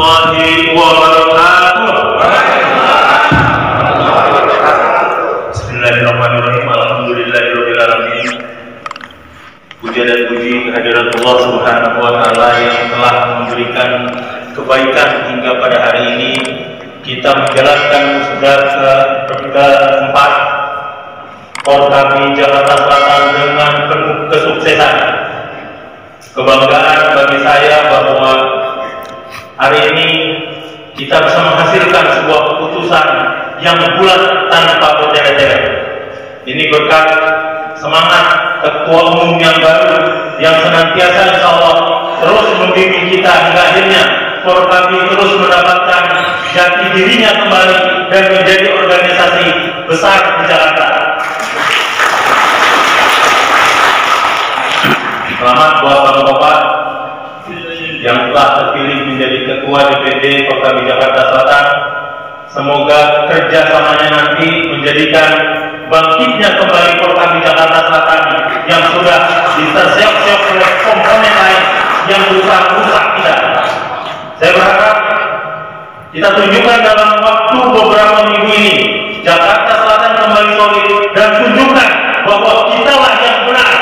warahmatullahi wabarakatuh. Bismillahirrahmanirrahim. Alhamdulillahirabbil alamin. Puja dan puji kehadirat Allah Subhanahu wa taala yang telah memberikan kebaikan hingga pada hari ini kita menjalankan sudah keempat Porkabi Jakarta Selatan dengan penuh kesuksesan. Kebanggaan bagi saya bahwa hari ini kita bisa menghasilkan sebuah keputusan yang bulat tanpa bertele-tele. Ini berkat semangat ketua umum yang baru yang senantiasa insya Allah terus membimbing kita hingga akhirnya Porkabi terus mendapatkan jati dirinya kembali dan menjadi organisasi besar di Jakarta. Selamat buat Bapak-Bapak yang telah terpilih menjadi Ketua DPD Porkabi Jakarta Selatan. Semoga kerjasamanya nanti menjadikan bangkitnya kembali Porkabi Jakarta Selatan yang sudah diterseok-seok oleh komponen lain yang berusaha merusak kita. Saya berharap kita tunjukkan dalam waktu beberapa minggu ini Jakarta Selatan kembali solid dan tunjukkan bahwa kita lah yang benar.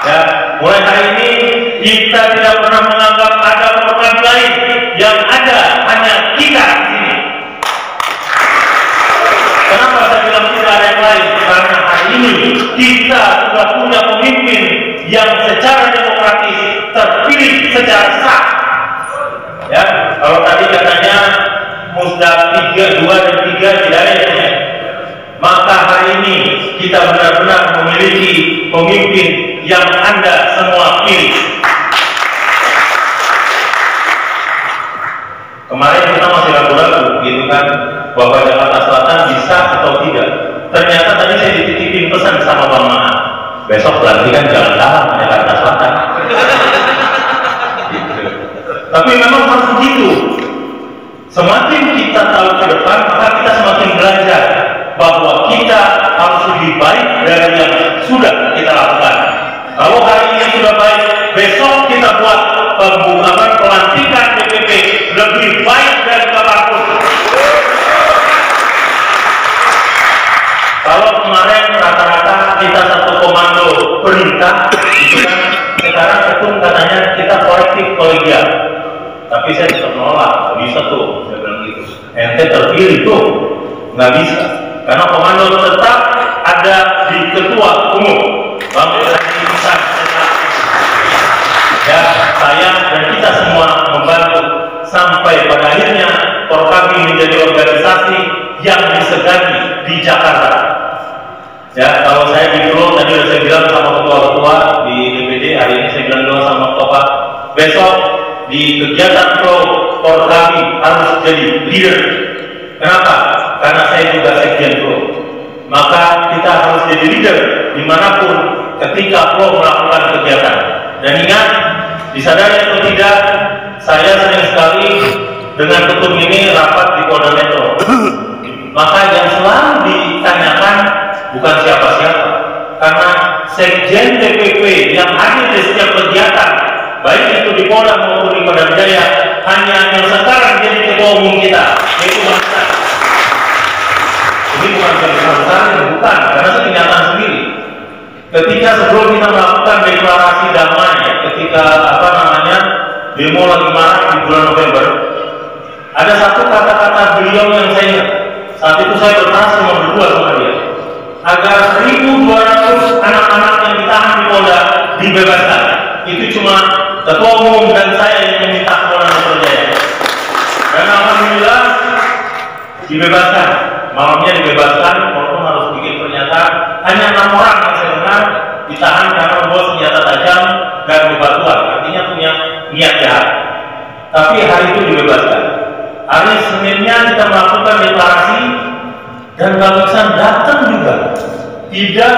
Ya, mulai hari ini kita tidak pernah menganggap ada Porkabi lain, yang ada hanya kita di sini. Kenapa saya bilang tidak ada yang lain? Karena hari ini kita sudah punya pemimpin yang secara demokratis terpilih secara sah. Ya, kalau tadi katanya Musda 3, 2 dan 3 tidak ada ya. Maka hari ini kita benar-benar memiliki pemimpin yang Anda semua pilih. Kemarin kita masih ragu-ragu gitu kan, bahwa Jakarta Selatan bisa atau tidak. Ternyata tadi saya dititipin pesan sama Bang Maha, besok pelantikan jalan-jalan Jakarta Selatan. Gitu. Tapi memang harus begitu. Semakin kita tahu ke depan, maka kita semakin belajar bahwa kita harus lebih baik dari yang sudah kita lakukan. Kalau hari ini sudah baik, besok kita buat pembukaan pelantikan DPP lebih baik dari kapanpun. Kalau kemarin rata-rata kita satu komando perintah, itu kan sekarang ketum katanya kita kolektif kolegial. Tapi saya tetap menolak, nggak bisa tuh, saya bilang gitu. Ente terpilih tuh, nggak bisa. Karena komando tetap ada di ketua umum. Bang ya, saya dan kita semua membantu sampai pada akhirnya Porkabi menjadi organisasi yang disegani di Jakarta. Ya, kalau saya di Pro tadi sudah saya bilang sama ketua-ketua di DPD, hari ini saya bilang dulu sama Bapak, besok di kegiatan Pro Porkabi harus jadi leader. Kenapa? Karena saya juga sekjen Pro. Maka kita harus jadi leader dimanapun ketika Pro melakukan kegiatan. Dan ingat, disadari atau tidak, saya sering sekali dengan ketum ini rapat di Polda Metro. Maka yang selalu ditanyakan bukan siapa-siapa, karena sekjen DPP yang hadir di setiap kegiatan, baik itu di Polda maupun di Kodam Jaya, hanya yang sekarang jadi ketua umum kita, yaitu Bang Ustaz. Ini bukan besar-besar, bukan, karena itu kenyataan sendiri. Ketika sebelum kita melakukan deklarasi damai, ketika demo lagi marak di bulan November, ada satu kata-kata beliau yang saya ingat. Saat itu saya bertanya sama berdua sama dia, agar 1.200 anak-anak yang ditahan di Polda dibebaskan. Itu cuma ketua umum dan saya yang meminta ke Polda Metro Jaya. Dan alhamdulillah dibebaskan. Malamnya dibebaskan, walaupun harus bikin pernyataan. Hanya 6 orang yang saya dengar ditahan karena membawa senjata tajam dan bebatuan, artinya punya niat jahat. Tapi hari itu dibebaskan. Hari Seninnya kita melakukan deklarasi dan Bang Iksan datang juga, tidak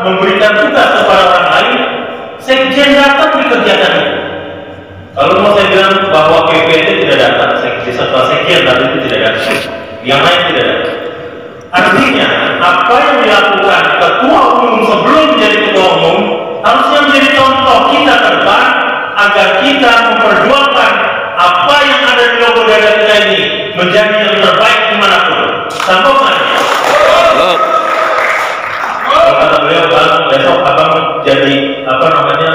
memberikan tugas kepada orang lain. Sekjen datang di kegiatan itu. Kalau mau saya bilang bahwa PPT tidak datang, setelah sekjen tadi itu tidak datang, yang lain tidak datang. Artinya apa yang dilakukan ketua umum sebelum menjadi ketua umum harusnya menjadi contoh kita ke depan agar kita memperjuangkan apa yang ada di logo dada kita ini menjadi yang terbaik dimanapun. Sanggup nggak? Kalau kata beliau, Bang, besok abang jadi apa namanya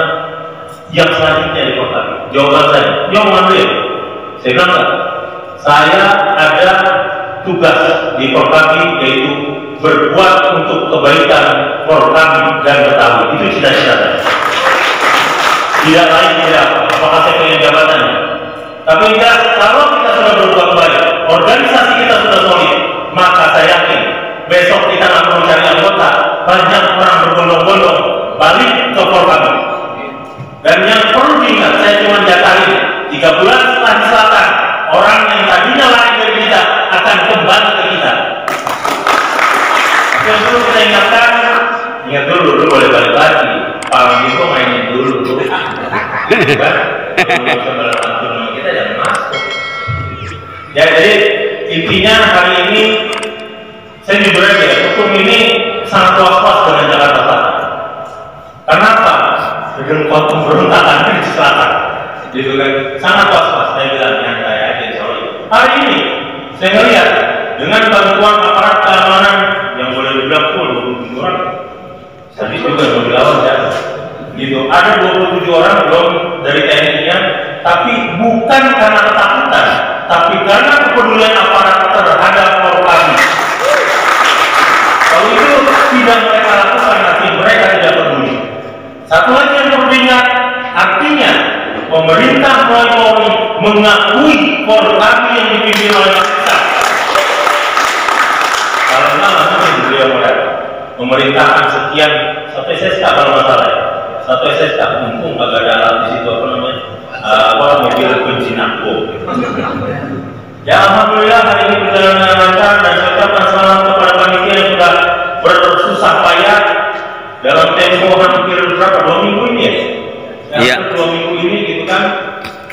yang selanjutnya di kota. Jawaban saya, jawaban beliau. Saya bilang enggak. Saya ada tugas di Porkami, yaitu berbuat untuk kebaikan Porkami dan Betawi. Itu cita-cita saya. Tidak lain tidak apakah saya pengen jabatannya. Tapi enggak, kalau kita sudah berbuat baik, organisasi kita sudah solid, maka saya yakin besok kita nggak perlu cari anggota, banyak orang berbondong-bondong balik ke Porkami. Dan yang perlu diingat, saya cuma jatahin 3 bulan setelah di selatan, orang yang tadinya lari dari kita akan kembali ke kita. Yang perlu kita ingatkan, ingat dulu boleh balik lagi. Paling itu mainin dulu tuh. Kan? Kalau kita jangan masuk. Ya, jadi intinya hari ini saya jujur aja, hukum ini sangat was-was dengan Jakarta Selatan. Karena apa? Dengan pemberontakan di selatan, gitu kan? Sangat was-was. Saya bilang nyantai aja, sorry. Hari ini saya melihat dengan bantuan aparat keamanan yang boleh dibilang full 27 orang. Tadi juga belum dilawan ya. Gitu. Ada 27 orang belum dari TNI-nya, tapi bukan karena ketakutan, tapi karena kepedulian aparat terhadap Porkami. Kalau itu tidak mereka lakukan, nanti mereka tidak peduli. Satu lagi yang perlu diingat, artinya pemerintah melalui Polri mengakui Porkami yang dipimpin oleh kita. Kalau enggak, mungkin beliau memerintahkan sekian satu SSK kalau masalah. Satu SSK, mumpung agak ada alat di situ apa namanya, mobil penjinak bom. Ya alhamdulillah hari ini berjalan dengan lancar dan saya ucapkan selamat kepada panitia yang sudah bersusah payah dalam tempo hampir berapa 2 minggu ini ya. 2 minggu ini gitu kan,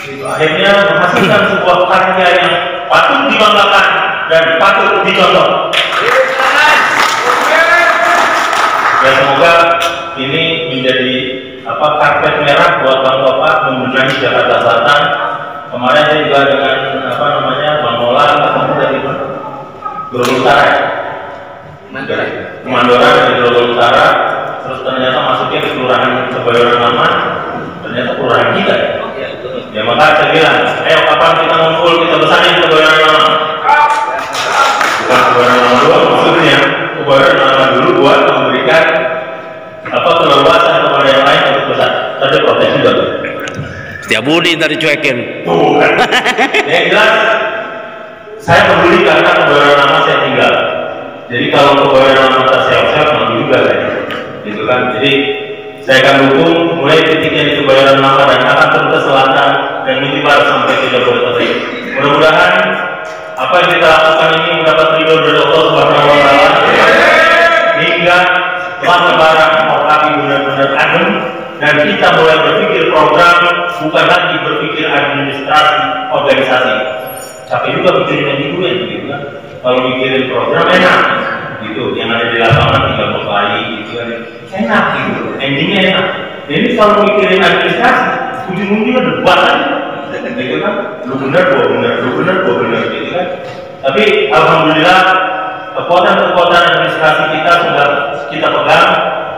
gitu. Akhirnya menghasilkan sebuah karya yang patut dibanggakan dan patut dicontoh. Ya semoga ini menjadi karpet merah buat Bang Topak membenahi Jakarta Selatan. Kemarin saya juga dengan Bang Mola ketemu dari Grogol Utara, dari Kemandoran dari Grogol Utara, terus ternyata masuknya ke Kelurahan Kebayoran Lama, ternyata kelurahan kita. Ya maka saya bilang, ayo kapan kita ngumpul, kita besarin Kebayoran Lama. Bukan Kebayoran Lama doang, maksudnya Kebayoran Lama dulu buat memberikan keleluasan kepada yang lain untuk besar. Tadi protes juga tuh. Setiap budi tadi cuekin. Bukan. Yang jelas, saya peduli karena Kebayoran Lama saya tinggal. Jadi kalau Kebayoran Lama tak sehat-sehat, malu juga saya. Gitu kan. Jadi saya akan dukung mulai titiknya di Kebayoran Lama dan akan terus ke selatan dan menyebar sampai ke Jabodetabek. Mudah-mudahan apa yang kita lakukan ini mendapat ridho dari Allah Subhanahu wa Ta'ala hingga setelah lebaran Porkami benar-benar adem dan kita mulai berpikir program, bukan lagi berpikir administrasi organisasi. Tapi juga bikin manajemen gitu kan. Kalau mikirin program enak gitu, yang ada di lapangan tinggal berbaik gitu kan, enak gitu, endingnya enak. Jadi kalau mikirin administrasi, ujung-ujungnya debat aja, gitu kan. Lu benar, gua benar, lu benar, gua benar gitu kan. Tapi alhamdulillah kekuatan-kekuatan administrasi kita sudah kita pegang.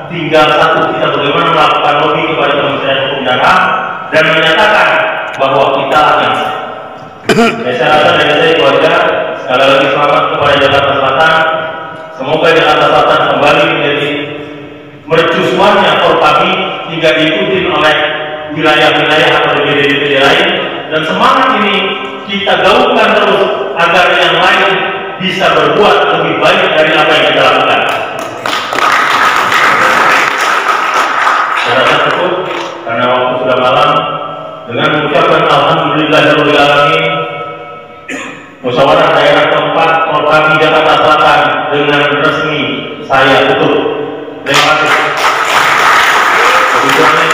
Tinggal satu, kita bagaimana melakukan lobby kepada Kementerian Hukum dan HAM dan menyatakan bahwa kita akan. Saya rasa dari saya itu aja. Sekali lagi selamat kepada Jakarta Selatan. Semoga Jakarta Selatan kembali menjadi mercusuarnya Porkami hingga diikuti oleh wilayah-wilayah atau DPD-DPD lain. Dan semangat ini kita gaungkan terus agar yang lain bisa berbuat lebih baik dari apa yang kita lakukan. Saya rasa cukup karena waktu sudah malam. Dengan mengucapkan alhamdulillahirabbil alamin, musyawarah daerah keempat Porkami Jakarta Selatan dengan resmi saya tutup. Terima kasih. Kebetulannya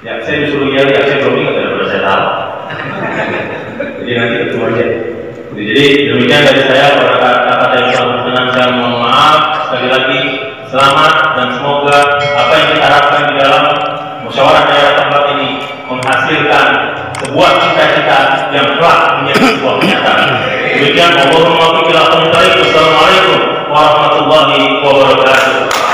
ya saya disuruh ya saya belum ingat daripada saya tahu. Jadi nanti ketemu aja. Jadi demikian dari saya, para kata yang telah berkenan, saya mohon maaf sekali lagi. selamat, dan semoga apa yang kita harapkan di dalam musyawarah daerah tempat ini menghasilkan sebuah cita-cita yang kelak menjadi sebuah kenyataan. Demikian, Allahumma wassalamualaikum warahmatullahi wabarakatuh.